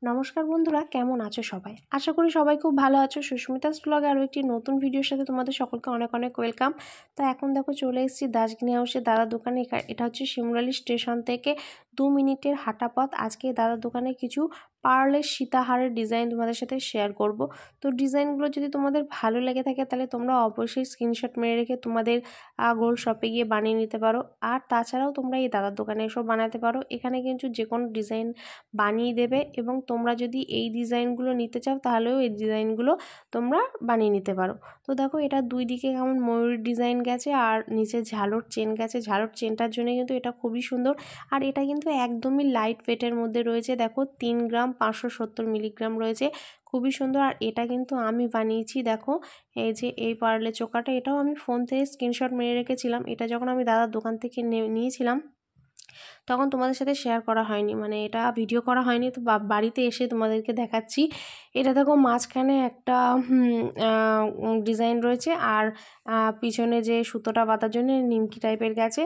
নমস্কার বন্ধুরা, কেমন আছো সবাই? আশা করি সবাই খুব ভালো আছো। সুস্মিতাস ব্লগে আরও একটি নতুন ভিডিওর সাথে তোমাদের সকলকে অনেক অনেক ওয়েলকাম। তো এখন দেখো চলে এসেছি দাসগিনি হাউসের দাদার দোকানে। এটা হচ্ছে শিমুরালি স্টেশন থেকে 2 মিনিটের হাঁটা পথ। আজকে দাদার দোকানে কিছু পার্লের সীতাহারের ডিজাইন তোমাদের সাথে শেয়ার করব। তো ডিজাইনগুলো যদি তোমাদের ভালো লেগে থাকে তাহলে তোমরা অবশ্যই স্ক্রিনশট মেরে রেখে তোমাদের গোল্ড শপে গিয়ে বানিয়ে নিতে পারো। আর তাছাড়াও তোমরা এই দাদার দোকানে এসব বানাতে পারো। এখানে কিন্তু যে কোনো ডিজাইন বানিয়ে দেবে এবং তোমরা যদি এই ডিজাইনগুলো নিতে চাও তাহলেও এই ডিজাইনগুলো তোমরা বানিয়ে নিতে পারো। তো দেখো এটা দুই দিকে কেমন ময়ূর ডিজাইন গেছে আর নিচে ঝালর চেন গেছে। ঝালর চেনটার জন্য কিন্তু এটা খুবই সুন্দর। আর এটা কিন্তু একদমই লাইট ওয়েটের মধ্যে রয়েছে। দেখো 3 গ্রাম 570 মিলিগ্রাম রয়েছে, খুবই সুন্দর। আর এটা কিন্তু আমি বানিয়েছি। দেখো এই যে এই পার্লে চোকাটা, এটাও আমি ফোন থেকে স্ক্রিনশট মেরে রেখেছিলাম। এটা যখন আমি দাদার দোকান থেকে নিয়েছিলাম তখন তোমাদের সাথে শেয়ার করা হয়নি, মানে এটা ভিডিও করা হয়নি। তো বাড়িতে এসে তোমাদেরকে দেখাচ্ছি। এটা দেখো মাঝখানে একটা ডিজাইন রয়েছে আর পিছনে যে সুতোটা বাঁধার জন্য নিমকি টাইপের গেছে।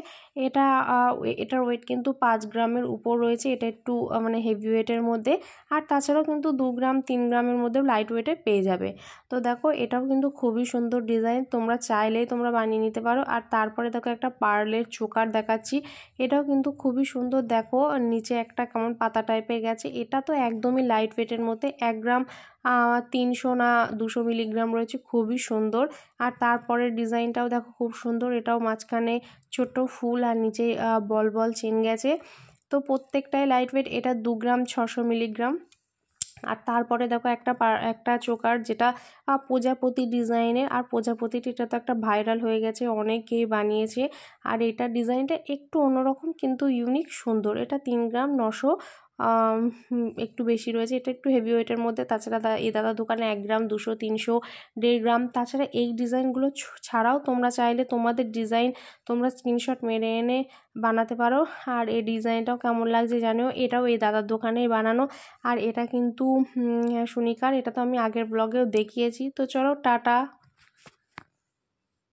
এটার ওয়েট কিন্তু 5 গ্রামের উপর রয়েছে। এটা একটু মানে হেভি ওয়েটের মধ্যে। আর তাছাড়াও কিন্তু 2 গ্রাম 3 গ্রামের মধ্যেও লাইট ওয়েটে পেয়ে যাবে। তো দেখো এটাও কিন্তু খুবই সুন্দর ডিজাইন, তোমরা চাইলেই তোমরা বানিয়ে নিতে পারো। আর তারপরে দেখো একটা পার্লের চোকার দেখাচ্ছি। এটাও কিন্তু খুবই সুন্দর। দেখো নিচে একটা কেমন পাতা টাইপের গেছে। এটা তো একদমই লাইট ওয়েটের মধ্যে, 1 গ্রাম 300 না 200 মিলিগ্রাম রয়েছে, খুবই সুন্দর। আর তারপরের ডিজাইনটাও দেখো খুব সুন্দর। এটাও মাঝখানে ছোট ফুল আর নিচে বল বল চেন গেছে। তো প্রত্যেকটাই লাইট ওয়েট। এটা 2 গ্রাম 600 মিলিগ্রাম। আর তারপরে দেখো একটা চোকার, যেটা প্রজাপতি ডিজাইনের। আর প্রজাপতিটি এটা তো একটা ভাইরাল হয়ে গেছে, অনেকেই বানিয়েছে। আর এটা ডিজাইনটা একটু অন্যরকম কিন্তু ইউনিক, সুন্দর। এটা 3 গ্রাম 900 একটু বেশি রয়েছে। এটা একটু হেভি ওয়েটের মধ্যে। তাছাড়া এই দাদার দোকানে 1 গ্রাম 200 300 1.5 গ্রাম। তাছাড়া এই ডিজাইনগুলো ছাড়াও তোমরা চাইলে তোমাদের ডিজাইন তোমরা স্ক্রিনশট মেরে এনে বানাতে পারো। আর এই ডিজাইনটাও কেমন লাগছে জানিও। এটাও এই দাদার দোকানেই বানানো। আর এটা কিন্তু সুনিকার, এটা তো আমি আগের ব্লগেও দেখিয়েছি। তো চলো টাটা।